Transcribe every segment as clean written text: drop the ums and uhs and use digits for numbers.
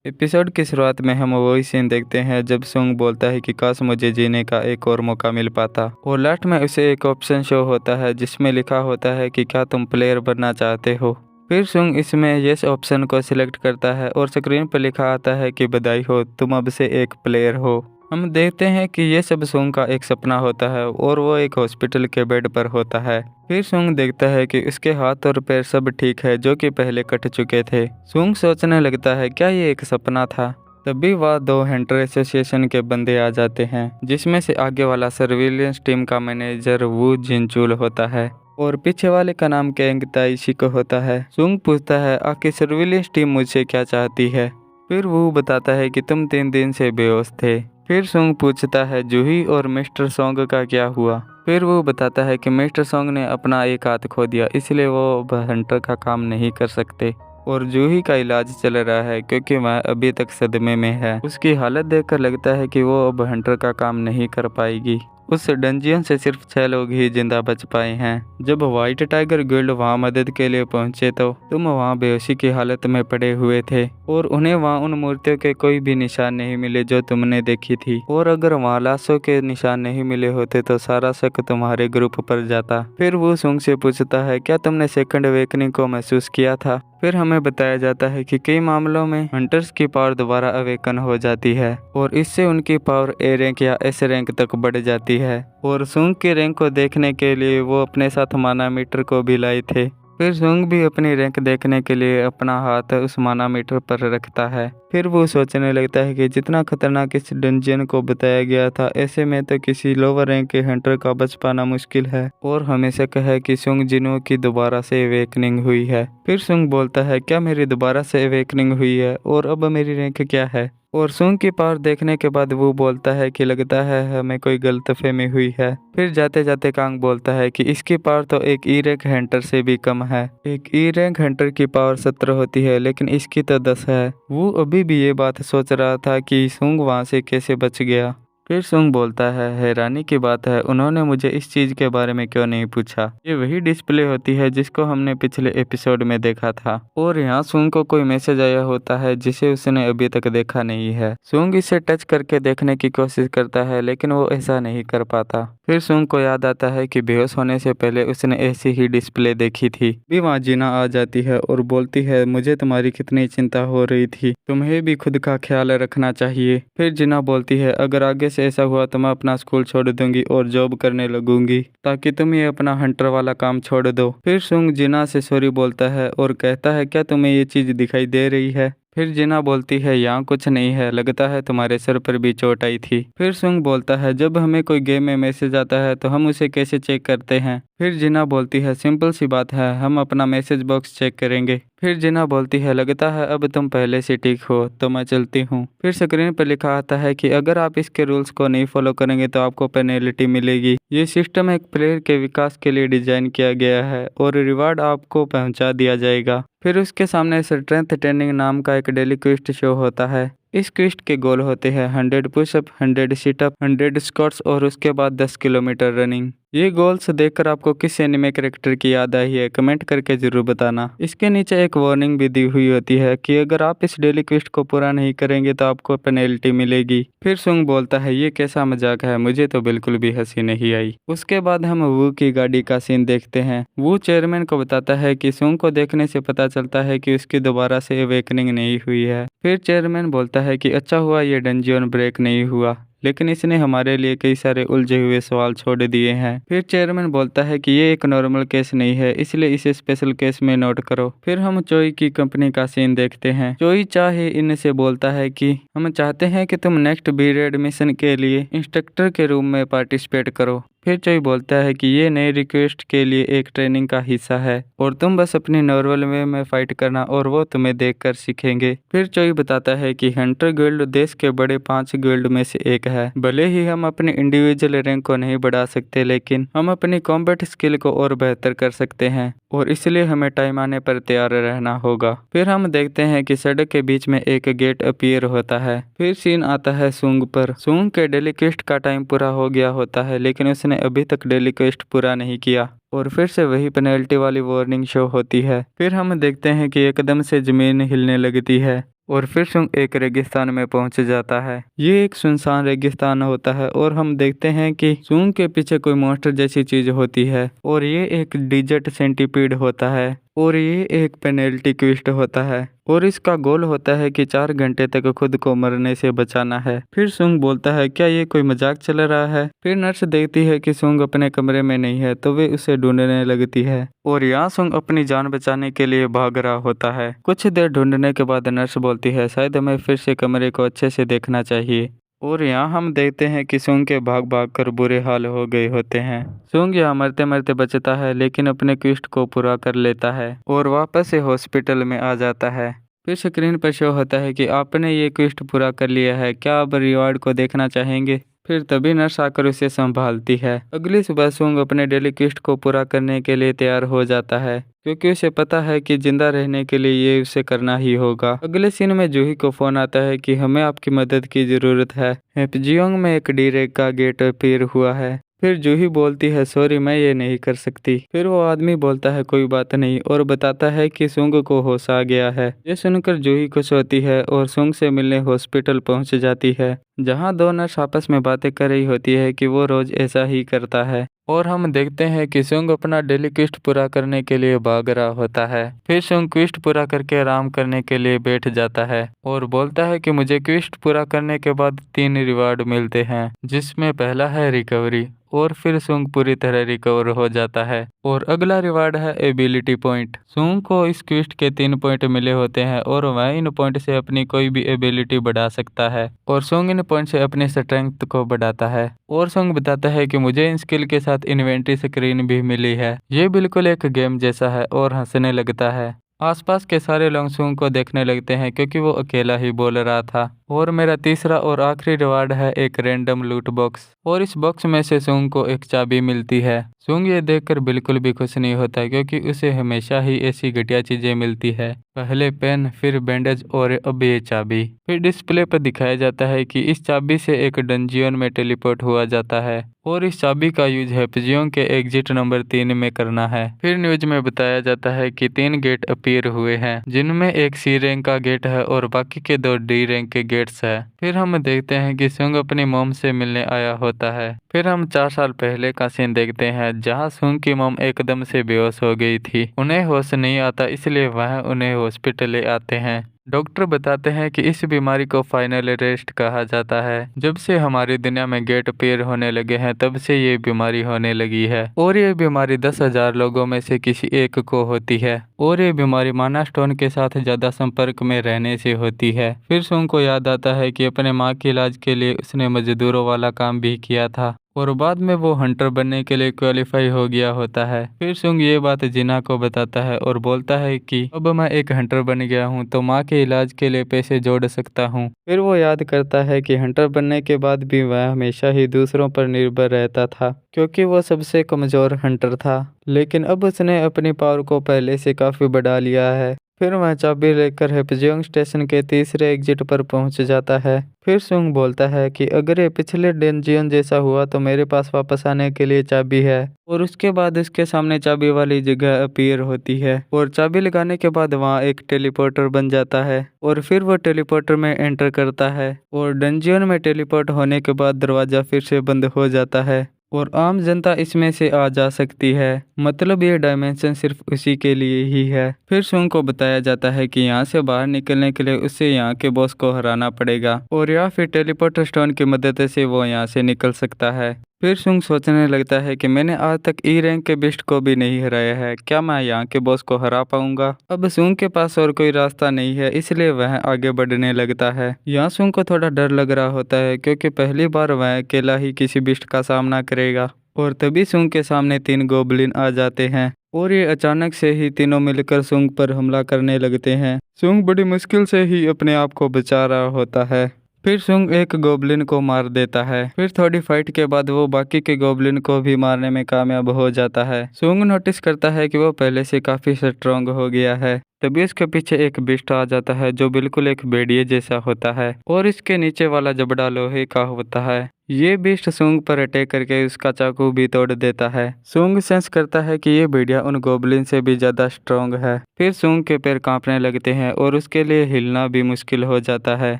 Episode की शुरुआत में हम वही सीन देखते हैं जब सुंग बोलता है कि काश मुझे जीने का एक और मौका मिल पाता, और लास्ट में उसे एक ऑप्शन शो होता है जिसमें लिखा होता है कि क्या तुम प्लेयर बनना चाहते हो। फिर सुंग इसमें यस ऑप्शन को सिलेक्ट करता है और स्क्रीन पर लिखा आता है कि बधाई हो, तुम अब से एक प्लेयर हो। हम देखते हैं कि ये सब सुंग का एक सपना होता है और वो एक हॉस्पिटल के बेड पर होता है। फिर सुंग देखता है कि उसके हाथ और पैर सब ठीक है जो कि पहले कट चुके थे। सुंग सोचने लगता है क्या ये एक सपना था। तभी वह दो हंटर एसोसिएशन के बंदे आ जाते हैं, जिसमें से आगे वाला सर्विलेंस टीम का मैनेजर वू जिनचुल होता है और पीछे वाले का नाम केंग ताई शिको होता है। सुंग पूछता है आखिर सर्विलेंस टीम मुझसे क्या चाहती है। फिर वो बताता है कि तुम 3 दिन से बेहोश थे। फिर सुंग पूछता है जूही और मिस्टर सोंग का क्या हुआ। फिर वो बताता है कि मिस्टर सोंग ने अपना एक हाथ खो दिया, इसलिए वो अब हंटर का काम नहीं कर सकते, और जूही का इलाज चल रहा है क्योंकि वह अभी तक सदमे में है। उसकी हालत देखकर लगता है कि वो अब हंटर का काम नहीं कर पाएगी। उस डंजियन से सिर्फ 6 लोग ही जिंदा बच पाए हैं। जब व्हाइट टाइगर गिल्ड वहां मदद के लिए पहुंचे तो तुम वहां बेहोशी की हालत में पड़े हुए थे और उन्हें वहां उन मूर्तियों के कोई भी निशान नहीं मिले जो तुमने देखी थी, और अगर वहां लाशों के निशान नहीं मिले होते तो सारा शक तुम्हारे ग्रुप पर जाता। फिर वो सुंग से पूछता है क्या तुमने सेकंड अवेकनिंग को महसूस किया था। फिर हमें बताया जाता है कि कई मामलों में हंटर्स की पावर दोबारा अवेकन हो जाती है और इससे उनकी पावर ए रैंक या एस रैंक तक बढ़ जाती है, और सुंग के रैंक को देखने के लिए वो अपने साथ मानामीटर को भी लाए थे। फिर सुंग भी अपनी रैंक देखने के लिए अपना हाथ उस मानामीटर पर रखता है। फिर वो सोचने लगता है कि जितना खतरनाक इस डंजियन को बताया गया था, ऐसे में तो किसी लोअर रैंक के हंटर का बच पाना मुश्किल है, और हमें शक है कि सुंग जिनो की दोबारा से अवेकनिंग हुई है। फिर सुंग बोलता है क्या मेरी दोबारा से अवेकनिंग हुई है और अब मेरी रैंक क्या है, और सुंग की पावर देखने के बाद वो बोलता है कि लगता है हमें कोई गलतफहमी हुई है। फिर जाते जाते कांग बोलता है कि इसकी पावर तो एक ई रैंक हंटर से भी कम है। एक ई रैंक हंटर की पावर 17 होती है लेकिन इसकी तो 10 है। वो अभी भी ये बात सोच रहा था कि सुंग वहां से कैसे बच गया। फिर सुंग बोलता है हैरानी की बात है उन्होंने मुझे इस चीज के बारे में क्यों नहीं पूछा। ये वही डिस्प्ले होती है जिसको हमने पिछले एपिसोड में देखा था, और यहाँ सुंग को कोई मैसेज आया होता है जिसे उसने अभी तक देखा नहीं है। सुंग इसे टच करके देखने की कोशिश करता है लेकिन वो ऐसा नहीं कर पाता। फिर सुंग को याद आता है कि बेहोश होने से पहले उसने ऐसी ही डिस्प्ले देखी थी। भी वहाँ जीना आ जाती है और बोलती है मुझे तुम्हारी कितनी चिंता हो रही थी, तुम्हें भी खुद का ख्याल रखना चाहिए। फिर जीना बोलती है अगर आगे से ऐसा हुआ तो मैं अपना स्कूल छोड़ दूंगी और जॉब करने लगूंगी ताकि तुम ये अपना हंटर वाला काम छोड़ दो। फिर सुंग जीना से सॉरी बोलता है और कहता है क्या तुम्हें ये चीज दिखाई दे रही है। फिर जिना बोलती है यहाँ कुछ नहीं है, लगता है तुम्हारे सर पर भी चोट आई थी। फिर सुंग बोलता है जब हमें कोई गेम में मैसेज आता है तो हम उसे कैसे चेक करते हैं। फिर जिना बोलती है सिंपल सी बात है, हम अपना मैसेज बॉक्स चेक करेंगे। फिर जिना बोलती है लगता है अब तुम पहले से ठीक हो तो मैं चलती हूँ। फिर स्क्रीन पर लिखा आता है कि अगर आप इसके रूल्स को नहीं फॉलो करेंगे तो आपको पेनल्टी मिलेगी। ये सिस्टम एक प्लेयर के विकास के लिए डिजाइन किया गया है और रिवार्ड आपको पहुंचा दिया जाएगा। फिर उसके सामने स्ट्रेंथ ट्रेनिंग नाम का एक डेली क्विस्ट शो होता है। इस क्विस्ट के गोल होते हैं 100 पुशअप, 100 सिटअप, 100 स्क्वाट्स और उसके बाद 10 किलोमीटर रनिंग। ये गोल्स देखकर आपको किस एनिमे कैरेक्टर की याद आई है कमेंट करके जरूर बताना। इसके नीचे एक वार्निंग भी दी हुई होती है कि अगर आप इस डेली क्विस्ट को पूरा नहीं करेंगे तो आपको पेनल्टी मिलेगी। फिर सुंग बोलता है ये कैसा मजाक है, मुझे तो बिल्कुल भी हंसी नहीं आई। उसके बाद हम वू की गाड़ी का सीन देखते हैं। वो चेयरमैन को बताता है कि सुंग को देखने से पता चलता है कि उसकी दोबारा से अवेकनिंग नहीं हुई है। फिर चेयरमैन बोलता है कि अच्छा हुआ ये डंजियन ब्रेक नहीं हुआ, लेकिन इसने हमारे लिए कई सारे उलझे हुए सवाल छोड़ दिए हैं। फिर चेयरमैन बोलता है कि ये एक नॉर्मल केस नहीं है, इसलिए इसे स्पेशल केस में नोट करो। फिर हम चोई की कंपनी का सीन देखते हैं। चोई चाहे इनसे बोलता है कि हम चाहते हैं कि तुम नेक्स्ट बीरेड मिशन के लिए इंस्ट्रक्टर के रूम में पार्टिसिपेट करो। फिर चोई बोलता है कि ये नए रिक्वेस्ट के लिए एक ट्रेनिंग का हिस्सा है और तुम बस अपनी नॉर्मल वे में फाइट करना और वो तुम्हें देखकर सीखेंगे। फिर चोई बताता है कि हंटर गिल्ड देश के बड़े 5 गिल्ड में से एक है। भले ही हम अपने इंडिविजुअल रैंक को नहीं बढ़ा सकते, लेकिन हम अपनी कॉम्बैट स्किल को और बेहतर कर सकते हैं और इसलिए हमें टाइम आने पर तैयार रहना होगा। फिर हम देखते हैं कि सड़क के बीच में एक गेट अपीयर होता है। फिर सीन आता है सुंग पर। सुंग के डेली क्वेस्ट का टाइम पूरा हो गया होता है लेकिन उसने अभी तक डेली क्वेस्ट पूरा नहीं किया और फिर से वही पेनल्टी वाली वार्निंग शो होती है। फिर हम देखते हैं कि एकदम से जमीन हिलने लगती है और फिर सुंग एक रेगिस्तान में पहुंच जाता है। ये एक सुनसान रेगिस्तान होता है और हम देखते हैं कि सुंग के पीछे कोई मॉन्स्टर जैसी चीज होती है और ये एक डिजर्ट सेंटीपीड होता है और ये एक पेनल्टी क्विस्ट होता है और इसका गोल होता है कि 4 घंटे तक खुद को मरने से बचाना है। फिर सुंग बोलता है क्या ये कोई मजाक चल रहा है। फिर नर्स देखती है कि सुंग अपने कमरे में नहीं है तो वे उसे ढूंढने लगती है और यहाँ सुंग अपनी जान बचाने के लिए भाग रहा होता है। कुछ देर ढूंढने के बाद नर्स बोलती है शायद हमें फिर से कमरे को अच्छे से देखना चाहिए और यहाँ हम देखते हैं कि सुंग के भाग भाग कर बुरे हाल हो गए होते हैं। सुंग यहाँ मरते मरते बचता है लेकिन अपने क्विस्ट को पूरा कर लेता है और वापस से हॉस्पिटल में आ जाता है। फिर स्क्रीन पर शो होता है कि आपने ये क्विस्ट पूरा कर लिया है, क्या आप रिवॉर्ड को देखना चाहेंगे। फिर तभी नर्स आकर उसे संभालती है। अगली सुबह सुंग अपने डेली क्विस्ट को पूरा करने के लिए तैयार हो जाता है क्योंकि उसे पता है कि जिंदा रहने के लिए ये उसे करना ही होगा। अगले सीन में जूही को फोन आता है कि हमें आपकी मदद की जरूरत है। हेपजियोंग में एक डी-रेक का गेट अपीयर हुआ है। फिर जूही बोलती है सॉरी मैं ये नहीं कर सकती। फिर वो आदमी बोलता है कोई बात नहीं और बताता है कि सुंग को होश आ गया है। ये सुनकर जूही खुश होती है और सुंग से मिलने हॉस्पिटल पहुंच जाती है जहां दो नर्स आपस में बातें कर रही होती है कि वो रोज ऐसा ही करता है और हम देखते हैं कि सुंग अपना डेली क्विस्ट पूरा करने के लिए भाग रहा होता है। फिर सुंग क्विस्ट पूरा करके आराम करने के लिए बैठ जाता है और बोलता है कि मुझे क्विस्ट पूरा करने के बाद 3 रिवार्ड मिलते हैं जिसमें पहला है रिकवरी और फिर सुंग पूरी तरह रिकवर हो जाता है और अगला रिवार्ड है एबिलिटी पॉइंट। सुंग को इस क्विस्ट के 3 पॉइंट मिले होते हैं और वह इन पॉइंट से अपनी कोई भी एबिलिटी बढ़ा सकता है और सुंग इन पॉइंट से अपनी स्ट्रेंथ को बढ़ाता है और सुंग बताता है कि मुझे इन स्किल के साथ इन्वेंट्री स्क्रीन भी मिली है। ये बिल्कुल एक गेम जैसा है और हंसने लगता है। आसपास के सारे लोग सुंग को देखने लगते हैं क्योंकि वो अकेला ही बोल रहा था। और मेरा तीसरा और आखिरी रिवार्ड है एक रैंडम लूट बॉक्स और इस बॉक्स में से सुंग को एक चाबी मिलती है। सुंग ये देखकर बिल्कुल भी खुश नहीं होता क्योंकि उसे हमेशा ही ऐसी घटिया चीजें मिलती है, पहले पेन फिर बैंडेज और अब ये चाबी। फिर डिस्प्ले पर दिखाया जाता है कि इस चाबी से एक डंजियन में टेलीपोर्ट हुआ जाता है और इस चाबी का यूज हेपजियोंग के एग्जिट नंबर 3 में करना है। फिर न्यूज में बताया जाता है कि 3 गेट अपीयर हुए हैं जिनमें एक सी रैंक का गेट है और बाकी के 2 डी रैंक के गेट्स है। फिर हम देखते हैं कि सुंग अपनी मॉम से मिलने आया होता है। फिर हम 4 साल पहले का सीन देखते हैं जहां सुंग की मॉम एकदम से बेहोश हो गई थी। उन्हें होश नहीं आता इसलिए वह उन्हें हॉस्पिटल ले आते हैं। डॉक्टर बताते हैं कि इस बीमारी को फाइनल अरेस्ट कहा जाता है। जब से हमारी दुनिया में गेट अपीयर होने लगे हैं तब से ये बीमारी होने लगी है और ये बीमारी 10,000 लोगों में से किसी एक को होती है और ये बीमारी माना स्टोन के साथ ज्यादा संपर्क में रहने से होती है। फिर सुंग को याद आता है कि अपने माँ के इलाज के लिए उसने मजदूरों वाला काम भी किया था और बाद में वो हंटर बनने के लिए क्वालिफाई हो गया होता है। फिर सुंग ये बात जिना को बताता है और बोलता है कि अब मैं एक हंटर बन गया हूँ तो माँ के इलाज के लिए पैसे जोड़ सकता हूँ। फिर वो याद करता है कि हंटर बनने के बाद भी वह हमेशा ही दूसरों पर निर्भर रहता था क्योंकि वो सबसे कमजोर हंटर था, लेकिन अब उसने अपनी पावर को पहले से काफी बढ़ा लिया है। फिर वह चाबी लेकर हेपजियोंग स्टेशन के तीसरे एग्जिट पर पहुंच जाता है। फिर सुंग बोलता है कि अगर ये पिछले डंजियन जैसा हुआ तो मेरे पास वापस आने के लिए चाबी है और उसके बाद उसके सामने चाबी वाली जगह अपीयर होती है और चाबी लगाने के बाद वहाँ एक टेलीपोर्टर बन जाता है और फिर वो टेलीपोर्टर में एंटर करता है और डंजियन में टेलीपोर्ट होने के बाद दरवाजा फिर से बंद हो जाता है और आम जनता इसमें से आ जा सकती है। मतलब ये डायमेंशन सिर्फ उसी के लिए ही है। फिर सुंग को बताया जाता है कि यहाँ से बाहर निकलने के लिए उसे यहाँ के बॉस को हराना पड़ेगा और या फिर टेलीपोर्टर स्टोन की मदद से वो यहाँ से निकल सकता है। फिर सुंग सोचने लगता है कि मैंने आज तक ई रैंक के बिस्ट को भी नहीं हराया है, क्या मैं यहाँ के बॉस को हरा पाऊंगा। अब सुंग के पास और कोई रास्ता नहीं है इसलिए वह आगे बढ़ने लगता है। यहाँ सुंग को थोड़ा डर लग रहा होता है क्योंकि पहली बार वह अकेला ही किसी बिस्ट का सामना करेगा और तभी सुंग के सामने 3 गोबलिन आ जाते हैं और ये अचानक से ही तीनों मिलकर सुंग पर हमला करने लगते हैं। सुंग बड़ी मुश्किल से ही अपने आप को बचा रहा होता है। फिर सुंग एक गोबलिन को मार देता है। फिर थोड़ी फाइट के बाद वो बाकी के गोबलिन को भी मारने में कामयाब हो जाता है। सुंग नोटिस करता है कि वो पहले से काफी स्ट्रांग हो गया है तभी उसके पीछे एक बिस्ट आ जाता है जो बिल्कुल एक भेड़िए जैसा होता है और इसके नीचे वाला जबड़ा लोहे का होता है। ये बीस्ट सूंग पर अटैक करके उसका चाकू भी तोड़ देता है। सूंग सेंस करता है कि ये भेड़िया उन गोबलिन से भी ज्यादा स्ट्रांग है। फिर सूंग के पैर कांपने लगते हैं और उसके लिए हिलना भी मुश्किल हो जाता है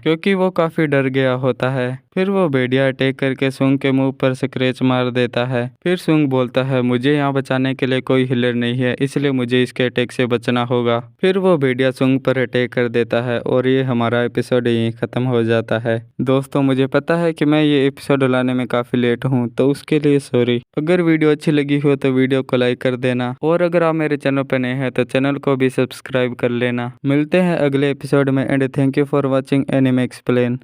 क्योंकि वो काफी डर गया होता है। फिर वो भेड़िया अटैक करके सूंग के मुंह पर स्क्रैच मार देता है। फिर सूंग बोलता है मुझे यहाँ बचाने के लिए कोई हिलर नहीं है, इसलिए मुझे इसके अटैक से बचना होगा। फिर वो भेड़िया सूंग पर अटैक कर देता है और ये हमारा एपिसोड यहीं खत्म हो जाता है। दोस्तों मुझे पता है कि मैं ये एपिसोड लाने में काफी लेट हूँ, तो उसके लिए सॉरी। अगर वीडियो अच्छी लगी हो तो वीडियो को लाइक कर देना और अगर आप मेरे चैनल पर नए हैं तो चैनल को भी सब्सक्राइब कर लेना। मिलते हैं अगले एपिसोड में and thank you for watching anime explain.